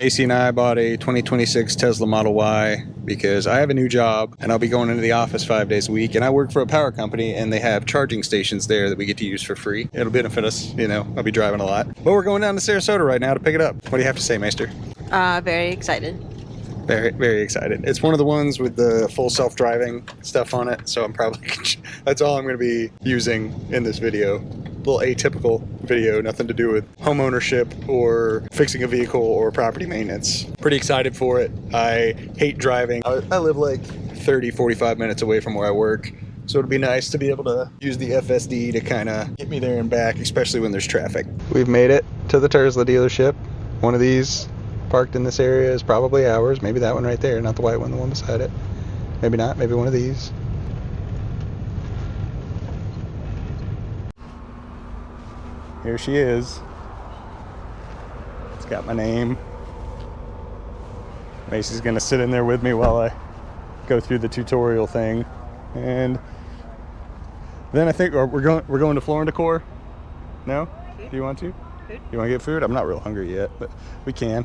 AC and I bought a 2026 Tesla Model Y because I have a new job and I'll be going into the office 5 days a week, and I work for a power company and they have charging stations there that we get to use for free. It'll benefit us, you know, I'll be driving a lot. But we're going down to Sarasota right now to pick it up. What do you have to say, Maester? Very excited. Very, very excited. It's one of the ones with the full self-driving stuff on it, so I'm probably, that's all I'm going to be using in this video. A little atypical video, nothing to do with home ownership or fixing a vehicle or property maintenance. Pretty excited for it. I hate driving. I live like 30-45 minutes away from where I work, so it'll be nice to be able to use the FSD to kind of get me there and back, especially when there's traffic. We've made it to the Tesla dealership. One of these parked in this area is probably ours. Maybe that one right there, not the white one, the one beside it. Maybe not, maybe one of these. Here she is. It's got my name. Macy's gonna sit in there with me while I go through the tutorial thing, and then I think we're going to Floor & Decor. No? Do you want to? Food? You want to get food? I'm not real hungry yet, but we can.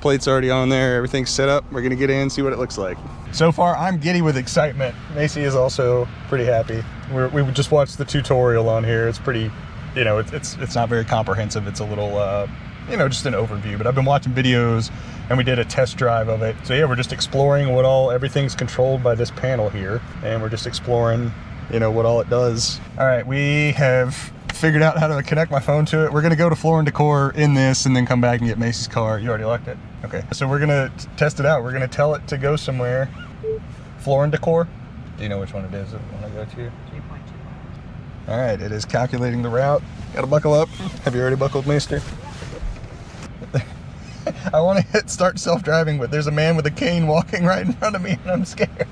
Plate's already on there. Everything's set up. We're gonna get in, see what it looks like. So far, I'm giddy with excitement. Macy is also pretty happy. We just watched the tutorial on here. It's pretty. You know, it's not very comprehensive. It's a little, you know, just an overview. But I've been watching videos, and we did a test drive of it. So yeah, we're just exploring everything's controlled by this panel here, and we're just exploring, you know, what all it does. All right, we have figured out how to connect my phone to it. We're gonna go to Floor & Decor in this, and then come back and get Macy's car. You already locked it? Okay. So we're gonna test it out. We're gonna tell it to go somewhere. Floor & Decor. Do you know which one it is that we want to go to? 3.2. All right, it is calculating the route. Gotta buckle up. Have you already buckled, Maester? I want to hit start self-driving, but there's a man with a cane walking right in front of me, and I'm scared.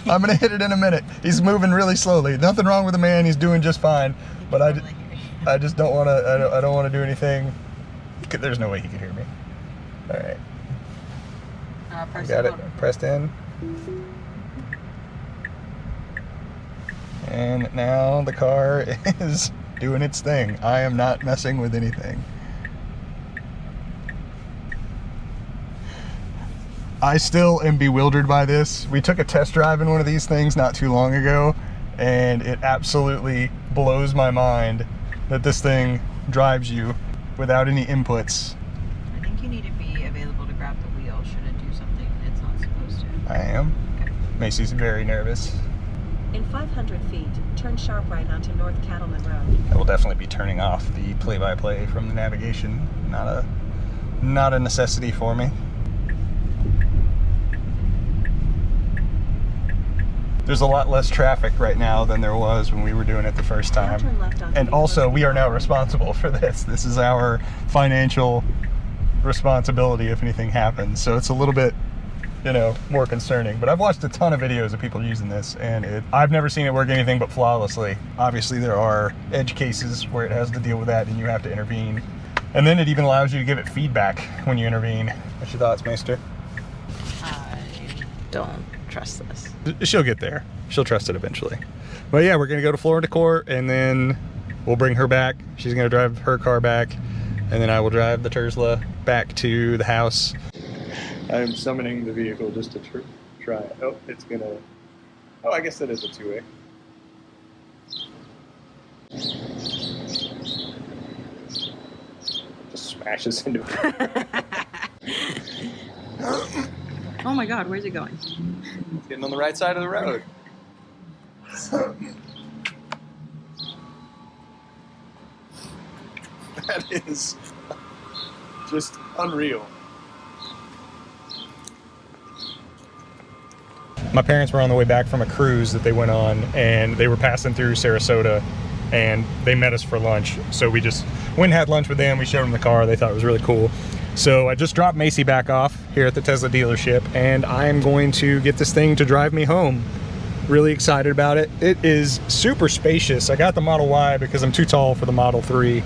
I'm gonna hit it in a minute. He's moving really slowly. Nothing wrong with the man. He's doing just fine. But I just don't want to. I don't want to do anything. There's no way he could hear me. All right. Got it. Pressed in. And now the car is doing its thing. I am not messing with anything. I still am bewildered by this. We took a test drive in one of these things not too long ago, and it absolutely blows my mind that this thing drives you without any inputs. I think you need to be available to grab the wheel should it do something it's not supposed to. I am. Okay. Macy's very nervous. In 500 feet, turn sharp right onto North Cattleman Road. I will definitely be turning off the play-by-play from the navigation. Not a necessity for me. There's a lot less traffic right now than there was when we were doing it the first time. And also, we are now responsible for this. This is our financial responsibility if anything happens. So it's a little bit, you know, more concerning. But I've watched a ton of videos of people using this, and I've never seen it work anything but flawlessly. Obviously, there are edge cases where it has to deal with that and you have to intervene. And then it even allows you to give it feedback when you intervene. What's your thoughts, Maester? I don't trust this. She'll get there. She'll trust it eventually. But yeah, we're gonna go to Floor & Decor, and then we'll bring her back. She's gonna drive her car back, and then I will drive the Tesla back to the house. I am summoning the vehicle just to try it. Oh, it's gonna... Oh, I guess that is a two-way. Just smashes into it. Oh my God, where's it going? It's getting on the right side of the road. That is just unreal. My parents were on the way back from a cruise that they went on, and they were passing through Sarasota, and they met us for lunch. So we just went and had lunch with them. We showed them the car. They thought it was really cool. So I just dropped Macy back off here at the Tesla dealership, and I'm going to get this thing to drive me home. Really excited about it. It is super spacious. I got the Model Y because I'm too tall for the Model 3.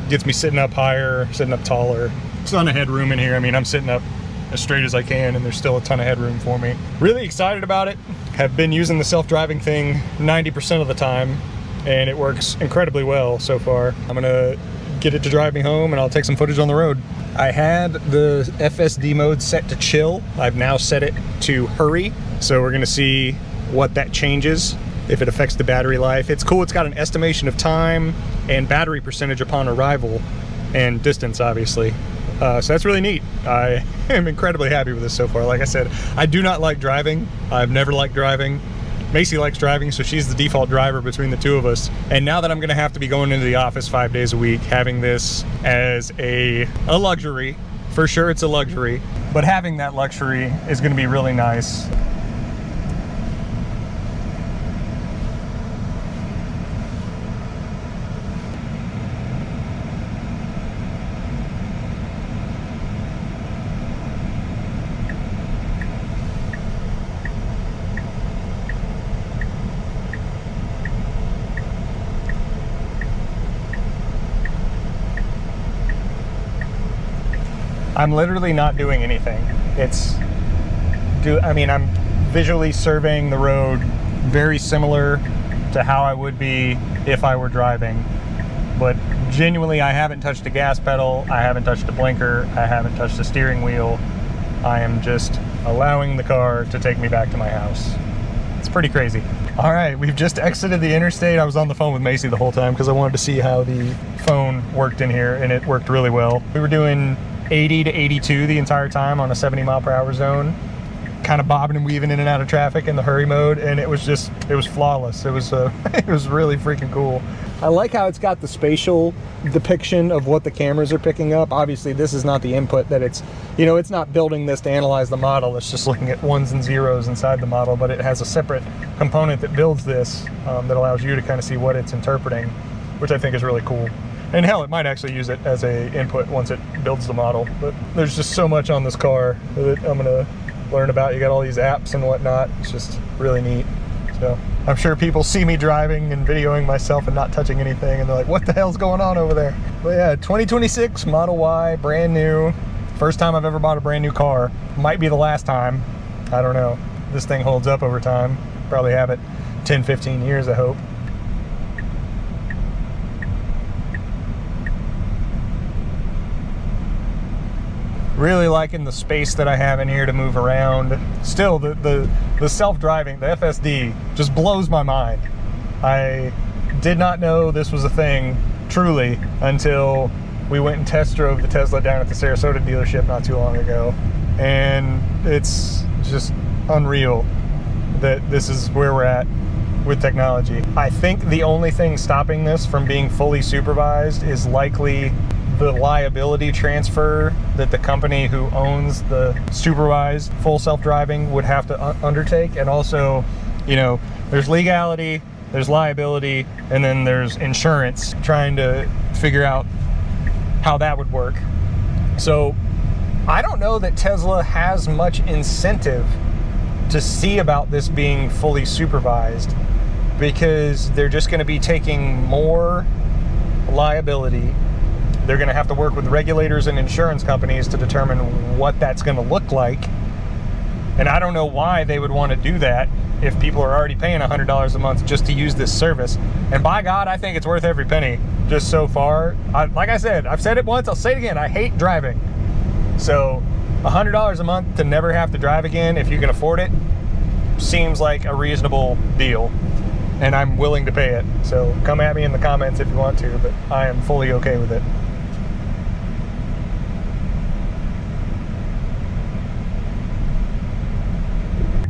Gets me sitting up higher, sitting up taller. There's a ton of headroom in here. I mean, I'm sitting up as straight as I can, and there's still a ton of headroom for me. Really excited about it. Have been using the self-driving thing 90% of the time, and it works incredibly well so far. I'm gonna get it to drive me home, and I'll take some footage on the road. I had the FSD mode set to chill. I've now set it to hurry, so we're gonna see what that changes, if it affects the battery life. It's cool, it's got an estimation of time and battery percentage upon arrival, and distance, obviously. So that's really neat. I am incredibly happy with this so far. Like I said, I do not like driving. I've never liked driving. Macy likes driving, so she's the default driver between the two of us. And now that I'm gonna have to be going into the office 5 days a week, having this as a luxury, for sure it's a luxury, but having that luxury is gonna be really nice. I'm literally not doing anything. I'm visually surveying the road, very similar to how I would be if I were driving. But genuinely, I haven't touched a gas pedal, I haven't touched a blinker, I haven't touched a steering wheel. I am just allowing the car to take me back to my house. It's pretty crazy. All right, we've just exited the interstate. I was on the phone with Macy the whole time because I wanted to see how the phone worked in here, and it worked really well. We were doing 80 to 82 the entire time on a 70 mile per hour zone, kind of bobbing and weaving in and out of traffic in the hurry mode, and it was flawless. It was it was really freaking cool. I like how it's got the spatial depiction of what the cameras are picking up. Obviously this is not the input that it's not building this to analyze the model, it's just looking at ones and zeros inside the model, but it has a separate component that builds this that allows you to kind of see what it's interpreting, which I think is really cool. And hell, it might actually use it as a input once it builds the model. But there's just so much on this car that I'm gonna learn about. You got all these apps and whatnot. It's just really neat. So I'm sure people see me driving and videoing myself and not touching anything, and they're like, what the hell's going on over there? But yeah, 2026 Model Y, brand new. First time I've ever bought a brand new car. Might be the last time. I don't know. This thing holds up over time. Probably have it 10, 15 years, I hope. Really liking the space that I have in here to move around. Still, the self-driving, the FSD, just blows my mind. I did not know this was a thing, truly, until we went and test drove the Tesla down at the Sarasota dealership not too long ago. And it's just unreal that this is where we're at with technology. I think the only thing stopping this from being fully supervised is likely the liability transfer that the company who owns the supervised full self-driving would have to undertake. And also, there's legality, there's liability, and then there's insurance, trying to figure out how that would work. So I don't know that Tesla has much incentive to see about this being fully supervised, because they're just going to be taking more liability. They're going to have to work with regulators and insurance companies to determine what that's going to look like. And I don't know why they would want to do that if people are already paying $100 a month just to use this service. And by God, I think it's worth every penny just so far. Like I said, I've said it once, I'll say it again, I hate driving. So $100 a month to never have to drive again, if you can afford it, seems like a reasonable deal. And I'm willing to pay it. So come at me in the comments if you want to, but I am fully okay with it.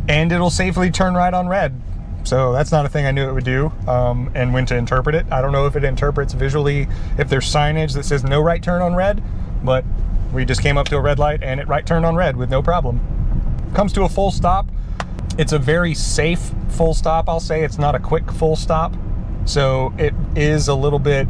And it'll safely turn right on red. So that's not a thing I knew it would do, and when to interpret it. I don't know if it interprets visually, if there's signage that says no right turn on red, but we just came up to a red light and it right turned on red with no problem. Comes to a full stop. It's a very safe full stop, I'll say. It's not a quick full stop. So it is a little bit,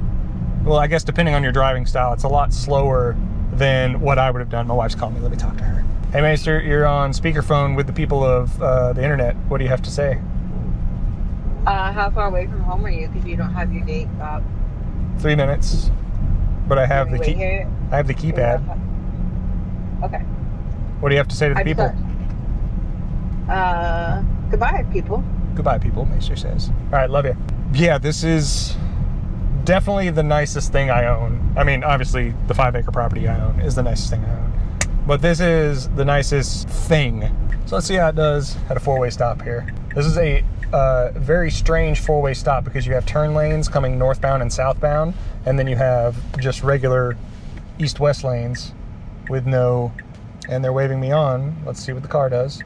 well, I guess depending on your driving style, it's a lot slower than what I would have done. My wife's calling me, let me talk to her. Hey Maester, you're on speakerphone with the people of the internet. What do you have to say? How far away from home are you? Because you don't have your gate up. 3 minutes, but I have the key. I have the keypad. Okay. What do you have to say to the people? Goodbye, people. Goodbye, people, Maester says. All right, love you. Yeah, this is Definitely the nicest thing I own. I mean, obviously the 5-acre property I own is the nicest thing I own. But this is the nicest thing. So let's see how it does at a 4-way stop here. This is a very strange 4-way stop because you have turn lanes coming northbound and southbound, and then you have just regular east-west lanes with no, and they're waving me on. Let's see what the car does.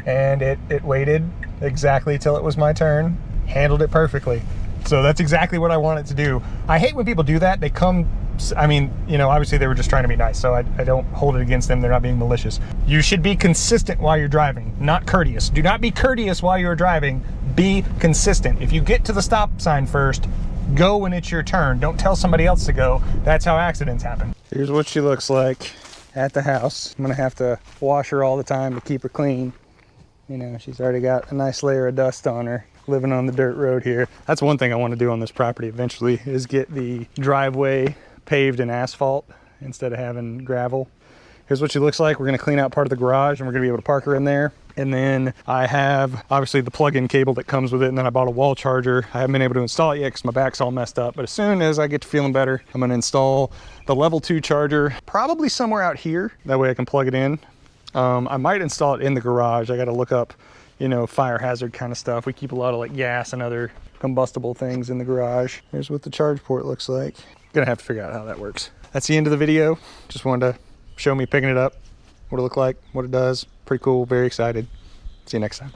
And it waited exactly till it was my turn, handled it perfectly. So that's exactly what I want it to do. I hate when people do that. They come, I mean, you know, obviously they were just trying to be nice, so I don't hold it against them. They're not being malicious. You should be consistent while you're driving, not courteous. Do not be courteous while you're driving. Be consistent. If you get to the stop sign first, go when it's your turn. Don't tell somebody else to go. That's how accidents happen. Here's what she looks like at the house. I'm gonna have to wash her all the time to keep her clean. You know, she's already got a nice layer of dust on her, living on the dirt road here. That's one thing I want to do on this property eventually, is get the driveway paved in asphalt instead of having gravel. Here's what she looks like. We're going to clean out part of the garage and we're going to be able to park her in there. And then I have obviously the plug-in cable that comes with it, and then I bought a wall charger. I haven't been able to install it yet because my back's all messed up, but as soon as I get to feeling better, I'm going to install the level 2 charger, probably somewhere out here. That way I can plug it in. I might install it in the garage. I got to look up, you know, fire hazard kind of stuff. We keep a lot of like gas and other combustible things in the garage. Here's what the charge port looks like. Gonna have to figure out how that works. That's the end of the video. Just wanted to show me picking it up, what it looked like, what it does. Pretty cool, very excited. See you next time.